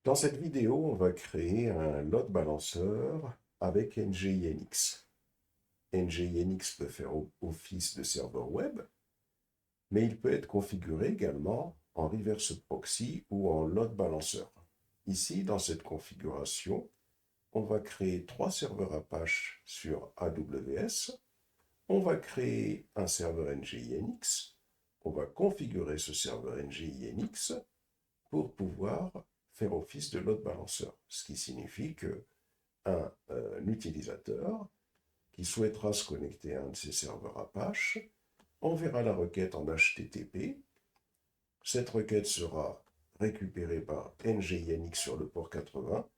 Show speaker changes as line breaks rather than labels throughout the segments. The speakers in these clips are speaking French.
Dans cette vidéo, on va créer un load balanceur avec NGINX. NGINX peut faire office de serveur web, mais il peut être configuré également en reverse proxy ou en load balancer. Ici, dans cette configuration, on va créer 3 serveurs Apache sur AWS. On va créer un serveur NGINX. On va configurer ce serveur NGINX pour pouvoir faire office de load balancer, ce qui signifie que un utilisateur qui souhaitera se connecter à un de ces serveurs Apache enverra la requête en HTTP. Cette requête sera récupérée par NGINX sur le port 80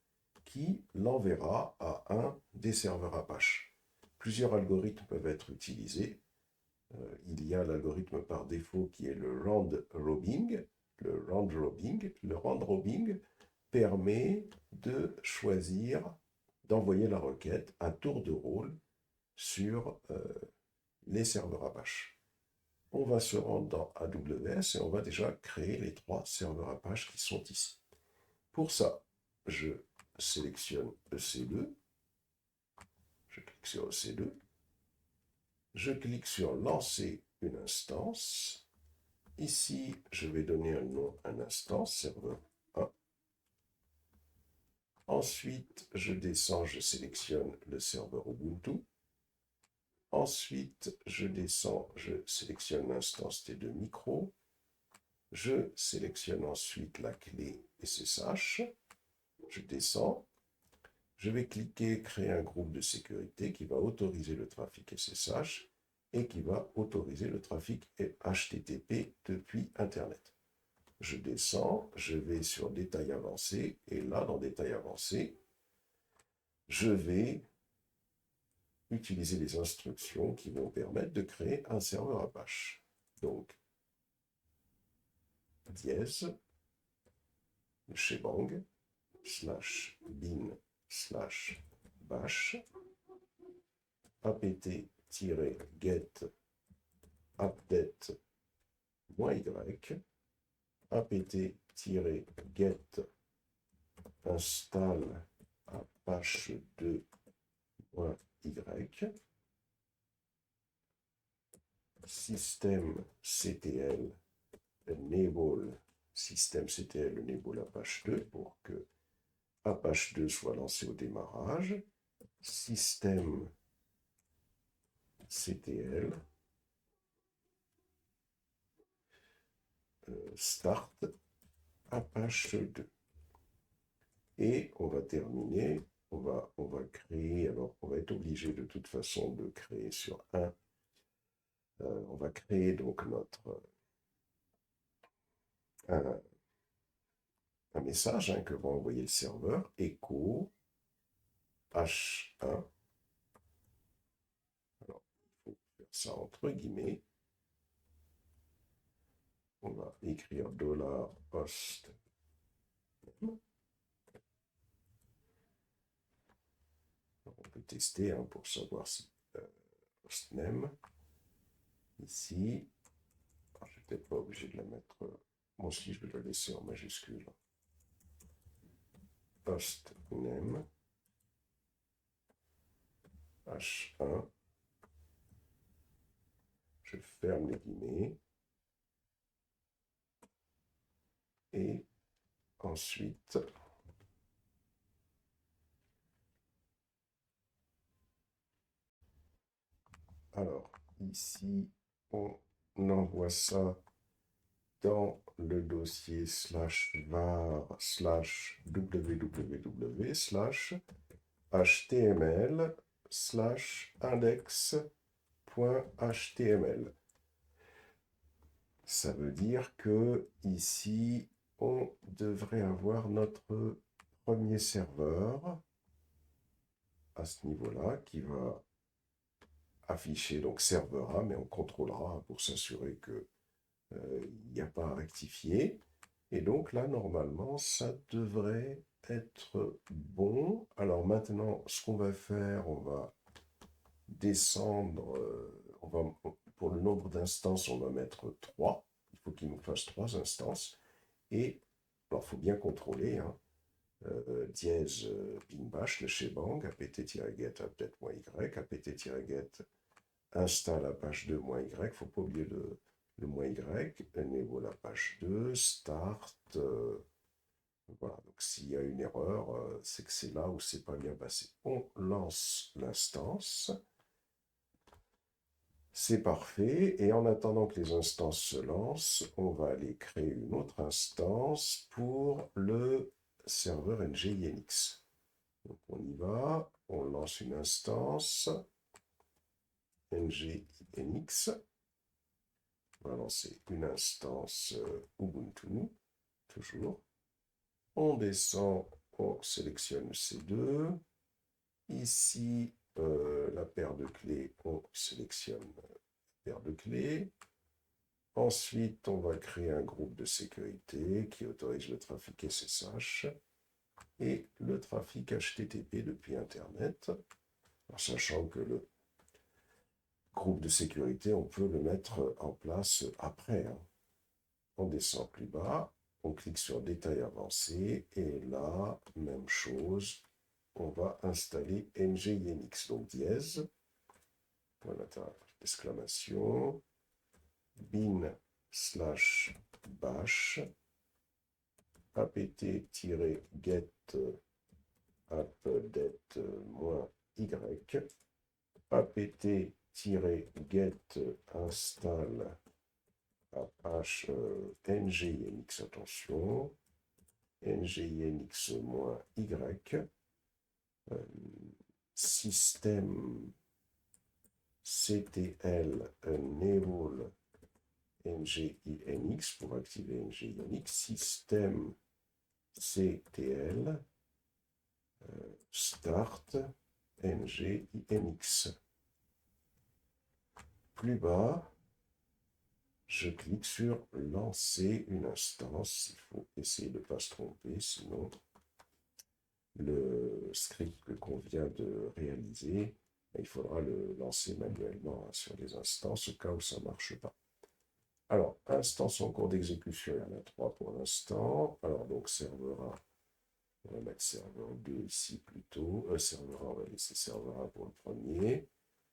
qui l'enverra à un des serveurs Apache. Plusieurs algorithmes peuvent être utilisés. Il y a l'algorithme par défaut qui est le round robin. Le round robin permet de choisir d'envoyer la requête à tour de rôle sur les serveurs Apache. On va se rendre dans AWS et on va déjà créer les 3 serveurs Apache qui sont ici. Pour ça, je sélectionne EC2, je clique sur EC2, je clique sur lancer une instance. Ici, je vais donner un nom à l'instance, serveur 1. Ensuite, je descends, je sélectionne le serveur Ubuntu. Ensuite, je descends, je sélectionne l'instance T2 micro. Je sélectionne ensuite la clé SSH. Je descends. Je vais cliquer créer un groupe de sécurité qui va autoriser le trafic SSH et qui va autoriser le trafic HTTP depuis Internet. Je descends, je vais sur détail avancé et là, dans détail avancé, je vais utiliser les instructions qui vont permettre de créer un serveur Apache. Donc, dièse, shebang, /bin /bash, apt-get update-y, apt-get install apache2.y, systemctl enable Apache 2 pour que Apache 2 soit lancé au démarrage, systemctl start Apache 2. Et on va terminer, on va créer, alors on va être obligé de toute façon de créer sur un, on va créer donc un, un message que va envoyer le serveur, echo H1. Alors, il faut faire ça entre guillemets. On va écrire $host. On peut tester pour savoir si hostname, ici, je ne suis peut-être pas obligé de la mettre, moi aussi je vais la laisser en majuscule. Hostname, H1, je ferme les guillemets, et ensuite, alors ici, on envoie ça dans le dossier /var /www /html /index.html. Ça veut dire que ici, on devrait avoir notre premier serveur à ce niveau-là qui va afficher donc serveur A, mais on contrôlera pour s'assurer que il n'y a pas à rectifier. Et donc là, normalement, ça devrait être bon. Alors maintenant, ce qu'on va faire, on va descendre, pour le nombre d'instances, on va mettre 3. Il faut qu'il nous fasse 3 instances. Et, alors, il faut bien contrôler, dièse bin bash le shebang, apt-get update-y, apt-get installe la page 2 -y, il ne faut pas oublier le -y, enable la page 2, start, voilà, donc s'il y a une erreur, c'est que c'est là où c'est pas bien passé. On lance l'instance, c'est parfait, et en attendant que les instances se lancent, on va aller créer une autre instance pour le serveur NGINX. Donc on y va, on lance une instance NGINX, on va lancer une instance Ubuntu, toujours. On descend, on sélectionne C2. Ici, la paire de clés, on sélectionne la paire de clés. Ensuite, on va créer un groupe de sécurité qui autorise le trafic SSH et le trafic HTTP depuis Internet. En sachant que le groupe de sécurité, on peut le mettre en place après. On descend plus bas, on clique sur Détail avancé, et là, même chose, on va installer NGINX, donc dièse, point d'exclamation, bin/bash, apt-get update-y, apt-get install NGINX, attention, NGINX-y, système CTL enable NGINX pour activer NGINX, système CTL start NGINX. Plus bas, je clique sur lancer une instance. Il faut essayer de ne pas se tromper, sinon le script qu'on vient de réaliser, il faudra le lancer manuellement sur les instances au cas où ça ne marche pas. Alors, instance en cours d'exécution, il y en a 3 pour l'instant. Alors, donc, serveur 1, on va mettre serveur 2 ici plutôt. Serveur 1, on va laisser serveur 1 pour le premier.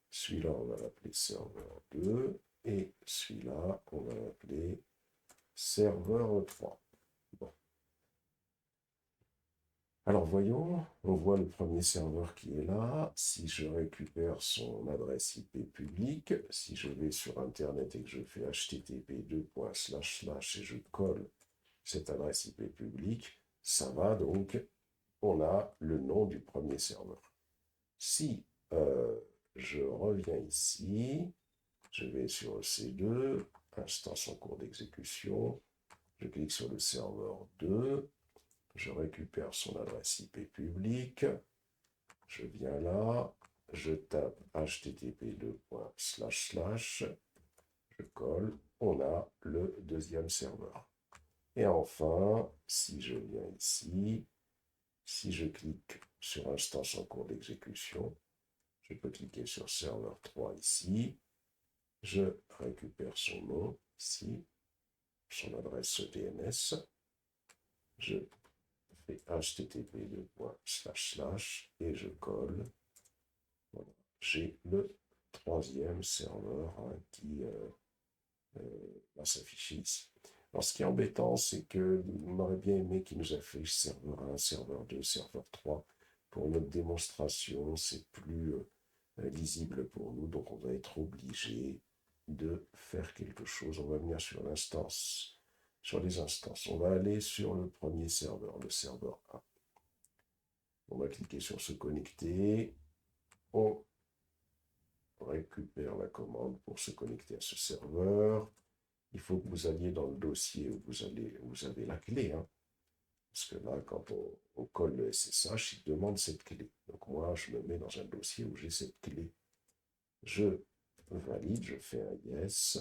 Celui-là, on va l'appeler serveur 2. Et celui-là, on va l'appeler serveur 3. Bon. Alors voyons, on voit le premier serveur qui est là. Si je récupère son adresse IP publique, si je vais sur Internet et que je fais http:// et je colle cette adresse IP publique, ça va donc, on a le nom du premier serveur. Si je reviens ici, je vais sur EC2, instance en cours d'exécution, je clique sur le serveur 2, je récupère son adresse IP publique, je viens là, je tape http://, je colle, on a le deuxième serveur. Et enfin, si je viens ici, si je clique sur instance en cours d'exécution, je peux cliquer sur serveur 3 ici, je récupère son nom ici, son adresse DNS, je fais http:// et je colle. Voilà. J'ai le troisième serveur qui va s'afficher ici. Alors, ce qui est embêtant, c'est qu'on aurait bien aimé qu'il nous affiche serveur 1, serveur 2, serveur 3. Pour notre démonstration, c'est plus lisible pour nous, donc on va être obligé de faire quelque chose. On va venir sur l'instance, sur les instances. On va aller sur le premier serveur, le serveur 1. On va cliquer sur se connecter. On récupère la commande pour se connecter à ce serveur. Il faut que vous alliez dans le dossier où vous avez la clé. Parce que là, quand on colle le SSH, il demande cette clé. Donc moi, je me mets dans un dossier où j'ai cette clé. Je valide, je fais un yes.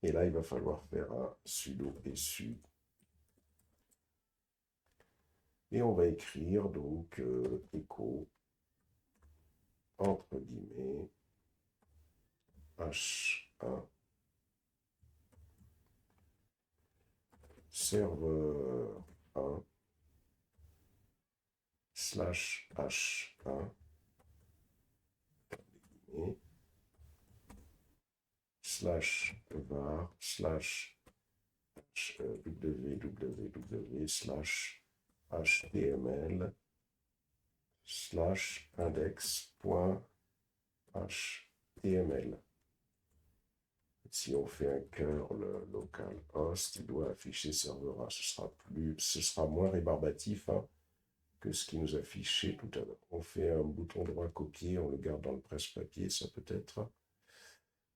Et là, il va falloir faire un sudo su. Et on va écrire donc echo entre guillemets H1 serveur 1 slash h1 slash var slash www slash html slash index.html. Si on fait un cœur, le local host, il doit afficher serveur 1. Ce sera moins rébarbatif hein, que ce qui nous affichait tout à l'heure. On fait un bouton droit copier, on le garde dans le presse-papier, ça peut être.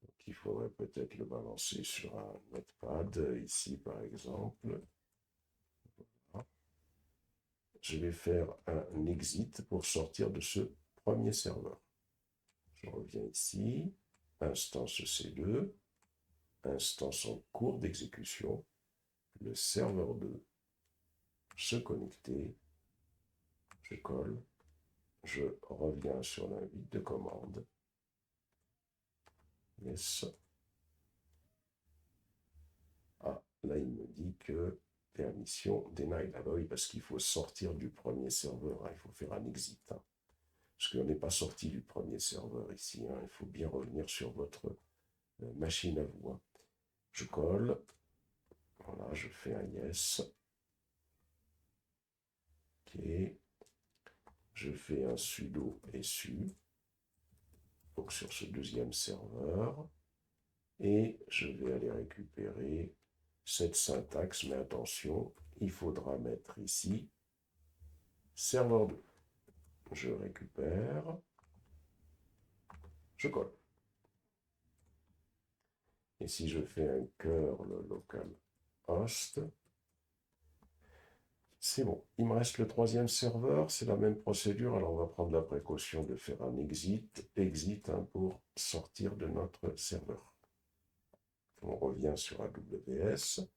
Donc, il faudrait peut-être le balancer sur un notepad, ici par exemple. Voilà. Je vais faire un exit pour sortir de ce premier serveur. Je reviens ici, instance C2, instance en cours d'exécution, le serveur 2, se connecter, je colle, je reviens sur l'invite de commande, yes. Ah, là il me dit que permission denied. Ah bah oui, parce qu'il faut sortir du premier serveur, hein, il faut faire un exit. Hein, parce qu'on n'est pas sorti du premier serveur ici, hein, il faut bien revenir sur votre machine à vous. Hein. Je colle, voilà, je fais un yes. Ok, je fais un sudo su, donc sur ce deuxième serveur, et je vais aller récupérer cette syntaxe, mais attention, il faudra mettre ici serveur 2. Je récupère, je colle. Et si je fais un cœur, le local host, c'est bon. Il me reste le troisième serveur, c'est la même procédure. Alors on va prendre la précaution de faire un exit hein, pour sortir de notre serveur. On revient sur AWS,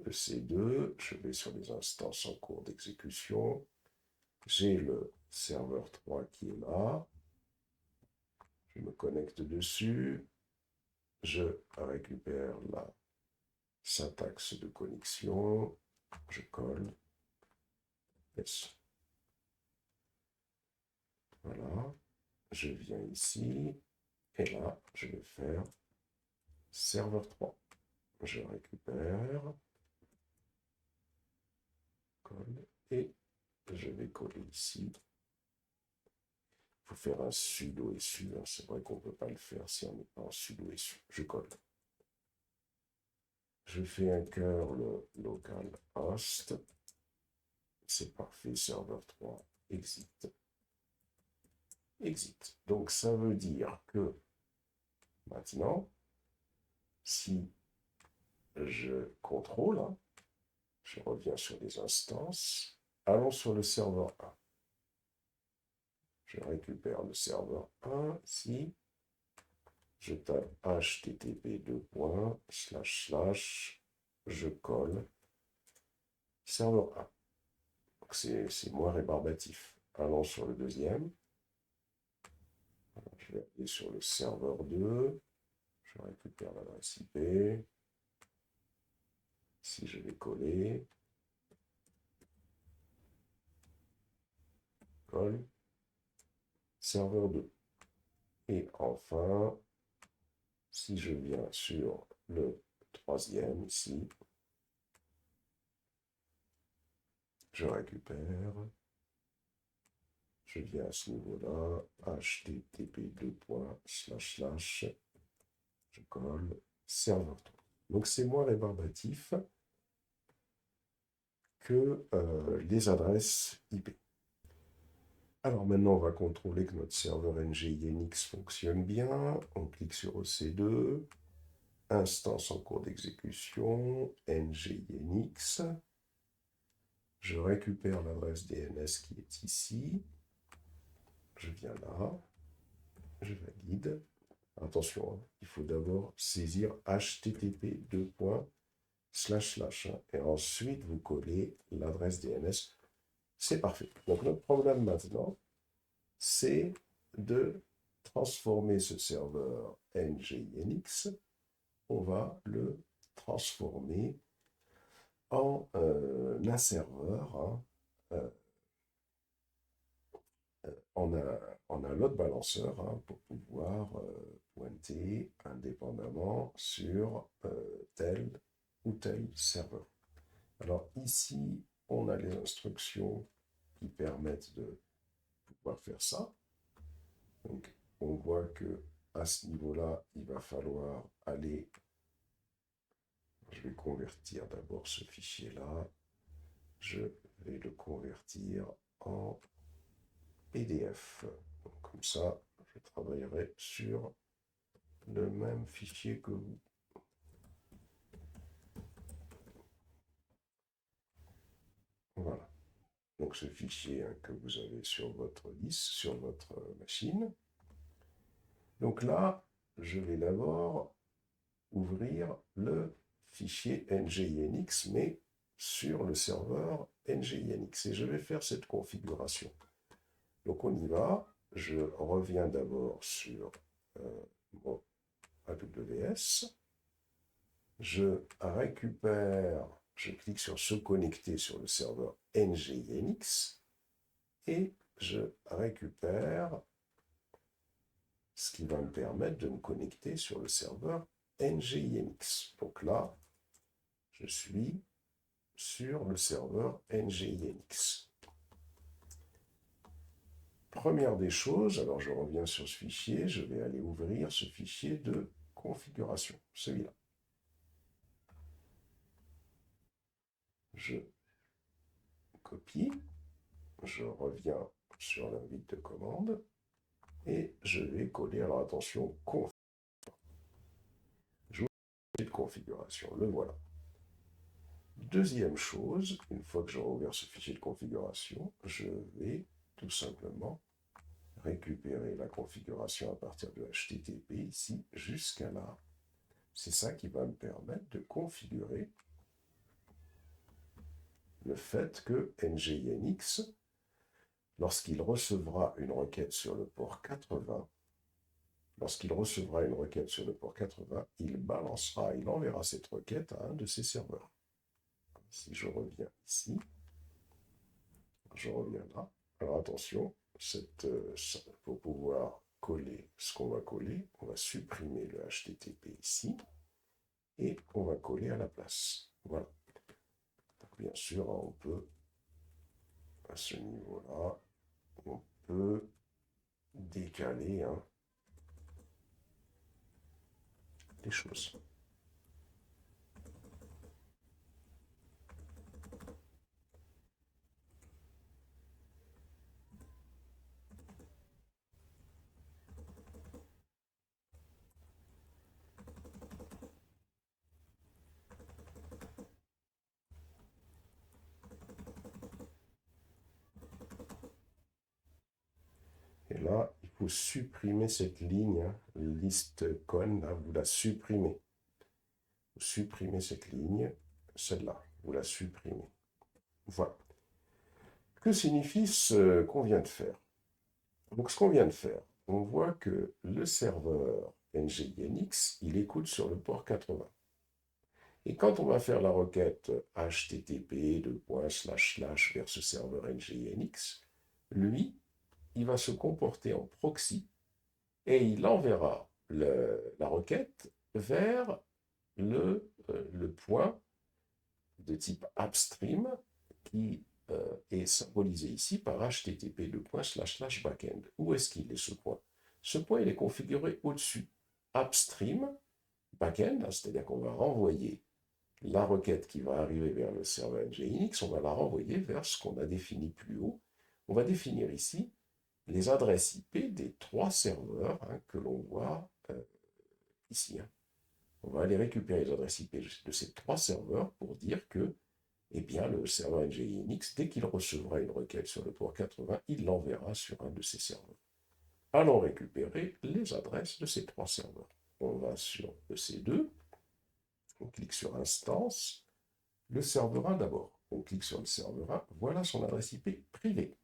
EC2, je vais sur les instances en cours d'exécution. J'ai le serveur 3 qui est là. Je me connecte dessus. Je récupère la syntaxe de connexion. Je colle. Yes. Voilà. Je viens ici. Et là, je vais faire serveur 3. Je récupère. Colle. Et je vais coller ici. Il faut faire un sudo su. Hein. C'est vrai qu'on ne peut pas le faire si on n'est pas en sudo su. Je colle. Je fais un cœur, le local host. C'est parfait, serveur 3, exit. Exit. Donc ça veut dire que maintenant, si je contrôle, hein, je reviens sur les instances, allons sur le serveur 1. Je récupère le serveur 1, si je tape http je colle serveur 1. Donc c'est moins rébarbatif. Allons sur le deuxième. Je vais aller sur le serveur 2. Je récupère l'adresse IP. Si je vais coller, colle, serveur 2. Et enfin, si je viens sur le troisième ici, je récupère, je viens à ce niveau-là, http je colle, serveur 3. Donc c'est moins rébarbatif que les adresses IP. Alors maintenant, on va contrôler que notre serveur NGINX fonctionne bien. On clique sur EC2, instance en cours d'exécution, NGINX. Je récupère l'adresse DNS qui est ici. Je viens là, je valide. Attention, hein, il faut d'abord saisir http et ensuite vous collez l'adresse DNS. C'est parfait. Donc notre problème maintenant, c'est de transformer ce serveur NGINX. On va le transformer en un serveur hein, on a load balanceur hein, pour pouvoir pointer indépendamment sur tel ou tel serveur. Alors ici, on a les instructions qui permettent de pouvoir faire ça. Donc, on voit que à ce niveau-là, il va falloir aller. Je vais convertir d'abord ce fichier-là. Je vais le convertir en PDF. Donc, comme ça, je travaillerai sur le même fichier que vous. Voilà. Donc, ce fichier hein, que vous avez sur votre liste, sur votre machine. Donc là, je vais d'abord ouvrir le fichier NGINX, mais sur le serveur NGINX. Et je vais faire cette configuration. Donc on y va. Je reviens d'abord sur mon AWS. Je récupère, je clique sur se connecter sur le serveur NGINX et je récupère ce qui va me permettre de me connecter sur le serveur NGINX. Donc là, je suis sur le serveur NGINX. Première des choses, alors je reviens sur ce fichier, je vais aller ouvrir ce fichier de configuration, celui-là. Je copie, je reviens sur l'invite de commande et je vais coller, alors attention, je vais le fichier de configuration, le voilà. Deuxième chose, une fois que j'aurai ouvert ce fichier de configuration, je vais tout simplement récupérer la configuration à partir de HTTP ici jusqu'à là. C'est ça qui va me permettre de configurer le fait que NGINX, lorsqu'il recevra une requête sur le port 80, il balancera, il enverra cette requête à un de ses serveurs. Si je reviens ici, je reviens là. Alors attention, pour pouvoir coller ce qu'on va coller, on va supprimer le HTTP ici et on va coller à la place. Voilà. Donc, bien sûr, on peut, à ce niveau-là, on peut décaler hein, les choses. Et là, il faut supprimer cette ligne, hein, liste con, là, vous la supprimez. Vous supprimez cette ligne, celle-là, vous la supprimez. Voilà. Que signifie ce qu'on vient de faire? Donc, ce qu'on vient de faire, on voit que le serveur NGINX, il écoute sur le port 80. Et quand on va faire la requête http vers ce serveur NGINX, lui, il va se comporter en proxy et il enverra la requête vers le point de type upstream qui est symbolisé ici par http://backend. Où est-ce qu'il est ce point? Ce point, il est configuré au-dessus. Upstream, backend, c'est-à-dire qu'on va renvoyer la requête qui va arriver vers le serveur NGINX, on va la renvoyer vers ce qu'on a défini plus haut. On va définir ici les adresses IP des 3 serveurs hein, que l'on voit ici. Hein. On va aller récupérer les adresses IP de ces 3 serveurs pour dire que eh bien, le serveur NGINX, dès qu'il recevra une requête sur le port 80, il l'enverra sur un de ces serveurs. Allons récupérer les adresses de ces 3 serveurs. On va sur EC2, on clique sur Instance, le serveur 1 d'abord. On clique sur le serveur 1, voilà son adresse IP privée.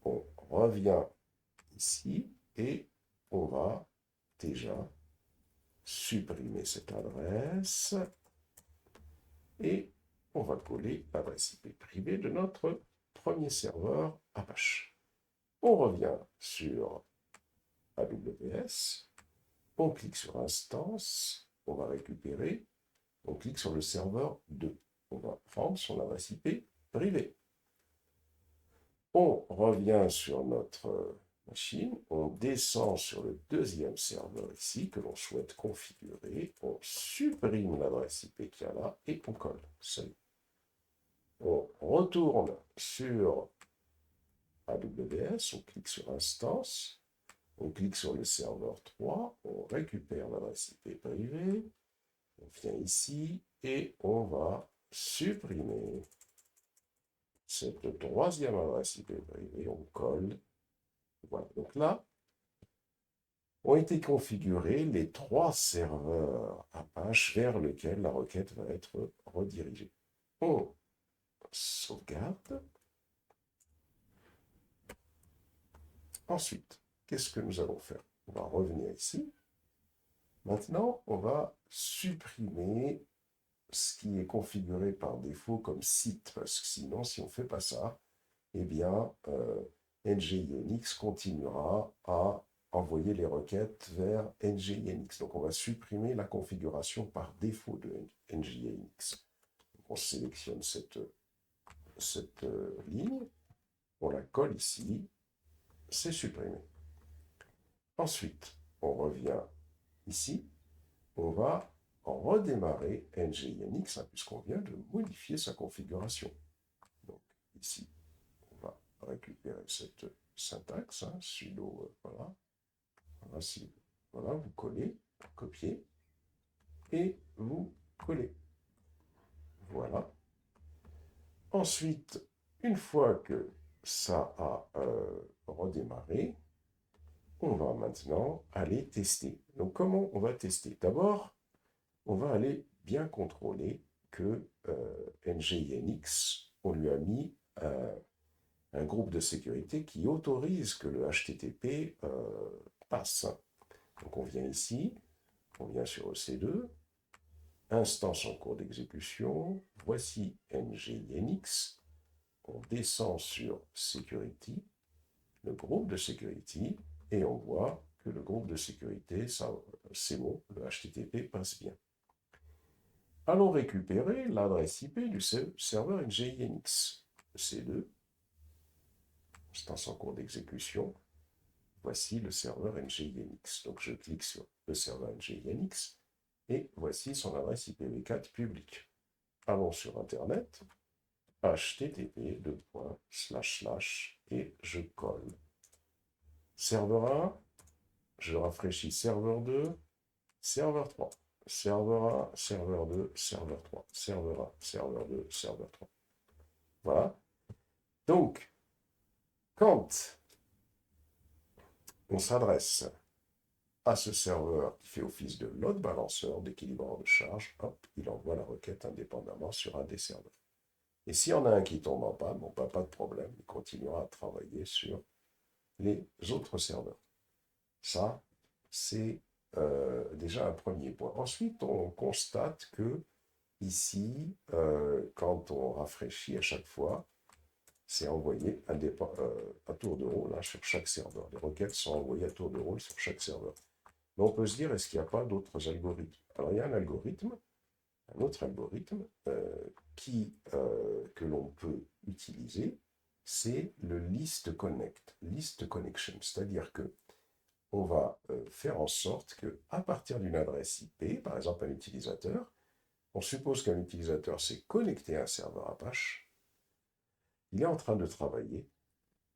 On revient ici et on va déjà supprimer cette adresse et on va coller l'adresse IP privée de notre premier serveur Apache. On revient sur AWS, on clique sur Instance, on va récupérer, on clique sur le serveur 2. On va prendre son adresse IP privée. On revient sur notre machine, on descend sur le deuxième serveur ici que l'on souhaite configurer, on supprime l'adresse IP qu'il y a là et on colle. Salut. On retourne sur AWS, on clique sur Instance, on clique sur le serveur 3, on récupère l'adresse IP privée, on vient ici et on va supprimer cette troisième adresse IP privée, on colle. Voilà, donc là, ont été configurés les 3 serveurs Apache vers lesquels la requête va être redirigée. On sauvegarde. Ensuite, qu'est-ce que nous allons faire? On va revenir ici. Maintenant, on va supprimer ce qui est configuré par défaut comme site, parce que sinon, si on ne fait pas ça, eh bien, NGINX continuera à envoyer les requêtes vers NGINX. Donc, on va supprimer la configuration par défaut de NGINX. On sélectionne cette ligne, on la colle ici, c'est supprimé. Ensuite, on revient ici, on va redémarrer NGINX, puisqu'on vient de modifier sa configuration. Donc, ici, on va récupérer cette syntaxe, sudo, voilà. Voilà, vous collez, copiez, et vous collez. Voilà. Ensuite, une fois que ça a redémarré, on va maintenant aller tester. Donc, comment on va tester? D'abord, on va aller bien contrôler que NGINX, on lui a mis un groupe de sécurité qui autorise que le HTTP passe. Donc, on vient ici, on vient sur EC2, instance en cours d'exécution, voici NGINX, on descend sur Security, le groupe de Security, et on voit que le groupe de sécurité, ça, c'est bon, le HTTP passe bien. Allons récupérer l'adresse IP du serveur NGINX. C2, instance en cours d'exécution, voici le serveur NGINX. Donc je clique sur le serveur NGINX, et voici son adresse IPv4 publique. Allons sur Internet, http et je colle. Serveur 1, je rafraîchis serveur 2, serveur 3, serveur 1, serveur 2, serveur 3, serveur 1, serveur 2, serveur 3. Voilà. Donc, quand on s'adresse à ce serveur qui fait office de load balanceur, d'équilibreur de charge, hop, il envoie la requête indépendamment sur un des serveurs. Et s'il y en a un qui tombe en panne, bon, pas de problème, il continuera à travailler sur les autres serveurs. Ça, c'est déjà un premier point. Ensuite, on constate que ici, quand on rafraîchit à chaque fois, c'est envoyé à tour de rôle sur chaque serveur. Les requêtes sont envoyées à tour de rôle sur chaque serveur. Mais on peut se dire, est-ce qu'il n'y a pas d'autres algorithmes? Alors, il y a un autre algorithme que l'on peut utiliser, c'est le list connection. C'est-à-dire que on va faire en sorte qu'à partir d'une adresse IP, par exemple un utilisateur, on suppose qu'un utilisateur s'est connecté à un serveur Apache, il est en train de travailler,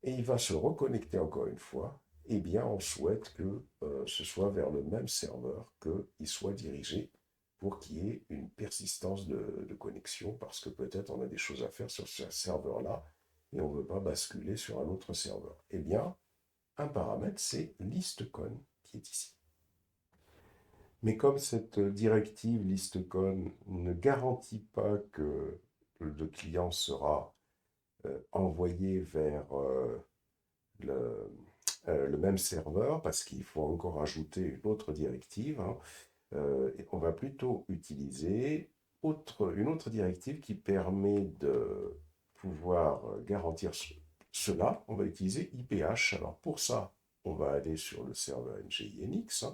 et il va se reconnecter encore une fois, eh bien on souhaite que ce soit vers le même serveur qu'il soit dirigé pour qu'il y ait une persistance de connexion, parce que peut-être on a des choses à faire sur ce serveur-là, et on ne veut pas basculer sur un autre serveur. Eh bien, un paramètre, c'est listcon qui est ici. Mais comme cette directive listcon ne garantit pas que le client sera envoyé vers le même serveur, parce qu'il faut encore ajouter une autre directive, on va plutôt utiliser une autre directive qui permet de pouvoir garantir cela, on va utiliser IPH. Alors pour ça, on va aller sur le serveur NGINX,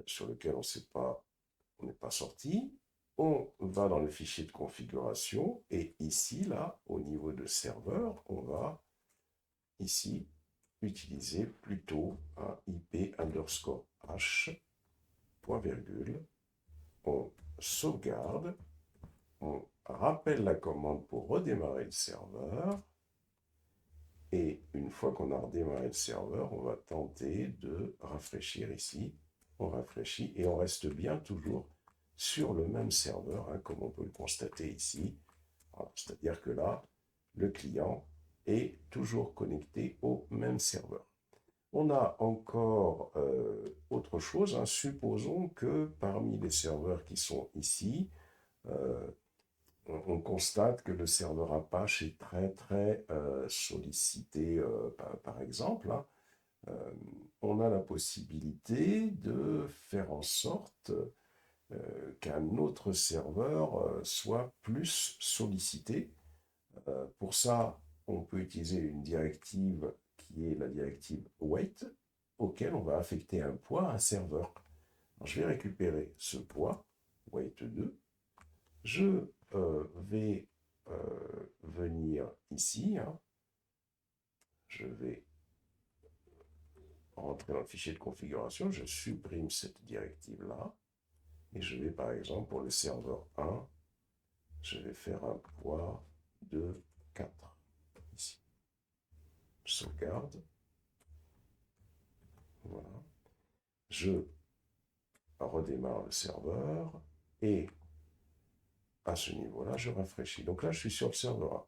sur lequel on n'est pas sorti. On va dans le fichier de configuration et ici, là, au niveau de serveur, on va ici utiliser plutôt un IP underscore H, point virgule. On sauvegarde, on rappelle la commande pour redémarrer le serveur. Et une fois qu'on a redémarré le serveur, on va tenter de rafraîchir ici. On rafraîchit et on reste bien toujours sur le même serveur, hein, comme on peut le constater ici. C'est-à-dire que là, le client est toujours connecté au même serveur. On a encore autre chose. Hein. Supposons que parmi les serveurs qui sont ici, on constate que le serveur Apache est très sollicité, par exemple. Hein. On a la possibilité de faire en sorte qu'un autre serveur soit plus sollicité. Pour ça, on peut utiliser une directive qui est la directive wait, auquel on va affecter un poids à un serveur. Alors, je vais récupérer ce poids, wait2, je vais venir ici, hein. Je vais rentrer dans le fichier de configuration, je supprime cette directive-là, et je vais par exemple pour le serveur 1, je vais faire un poids de 4, ici. Je sauvegarde, voilà. Je redémarre le serveur, et à ce niveau-là, je rafraîchis. Donc là, je suis sur le serveur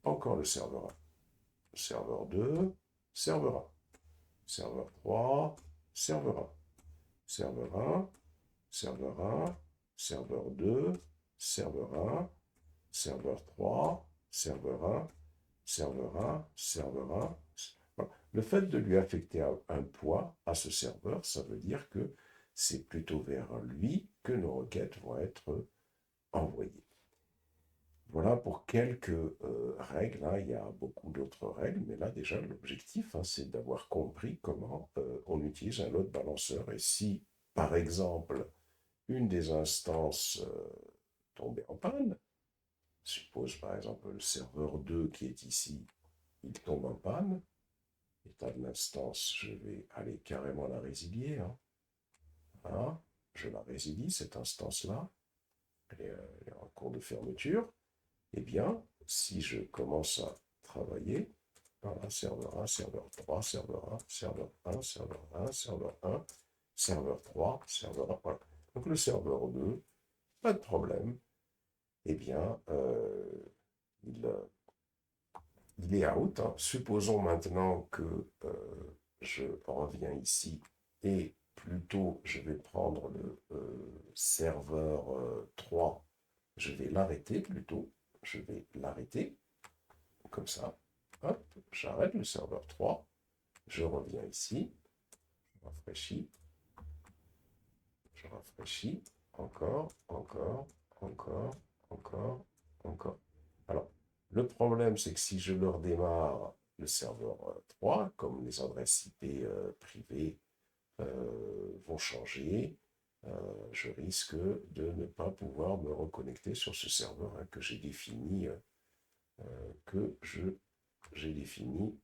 1. Encore le serveur 1. Serveur 2, serveur 1. Serveur 3, serveur 1. Serveur 1, serveur 1, serveur 2, serveur 1, serveur 3, serveur 1, serveur 1, serveur 1. Voilà. Le fait de lui affecter un poids à ce serveur, ça veut dire que c'est plutôt vers lui que nos requêtes vont être envoyées. Voilà pour quelques règles. Hein. Il y a beaucoup d'autres règles, mais là déjà l'objectif, hein, c'est d'avoir compris comment on utilise un load balanceur. Et si, par exemple, une des instances tombait en panne, suppose par exemple le serveur 2 qui est ici, il tombe en panne, état de l'instance, je vais aller carrément la résilier. Hein. Voilà. Je la résilie, cette instance-là, elle est en cours de fermeture. Eh bien, si je commence à travailler, voilà, serveur 1, serveur 3, serveur 1, serveur 1, serveur 1, serveur 1, serveur 3, serveur 1, voilà. Donc le serveur 2, pas de problème, eh bien, il est out. Hein. Supposons maintenant que je reviens ici et plutôt je vais prendre le serveur 3, je vais l'arrêter plutôt, je vais l'arrêter comme ça. Hop, j'arrête le serveur 3, je reviens ici, je rafraîchis, encore, encore, encore, encore, encore. Alors, le problème, c'est que si je le redémarre, le serveur 3, comme les adresses IP privées vont changer, je risque de ne pas pouvoir me reconnecter sur ce serveur hein, que j'ai défini, j'ai défini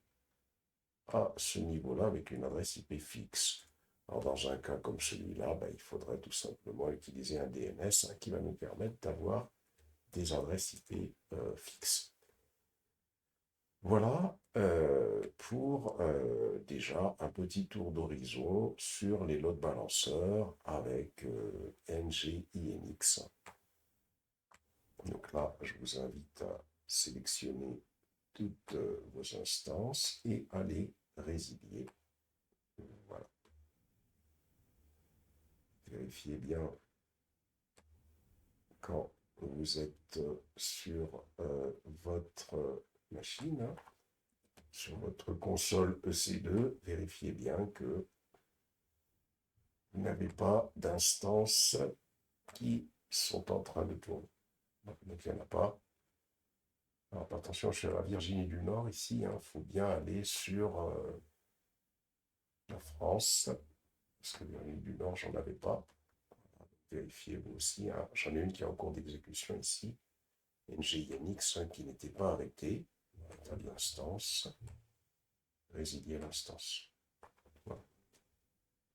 à ce niveau-là avec une adresse IP fixe. Alors dans un cas comme celui-là, il faudrait tout simplement utiliser un DNS hein, qui va nous permettre d'avoir des adresses IP fixes. Voilà pour déjà un petit tour d'horizon sur les load balanceurs avec NGINX. Donc là, je vous invite à sélectionner toutes vos instances et à les résilier. Voilà. Vérifiez bien quand vous êtes sur votre machine, hein, sur votre console EC2, vérifiez bien que vous n'avez pas d'instances qui sont en train de tourner. Donc il n'y en a pas. Alors attention, je suis à la Virginie du Nord ici, il faut bien aller sur la France, parce que Virginie du Nord, j'en avais pas. Vérifiez vous aussi, j'en ai une qui est en cours d'exécution ici, NGINX qui n'était pas arrêtée, établir l'instance, résilier l'instance. Voilà.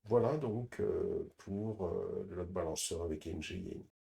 Voilà donc pour le load balancer avec NGINX.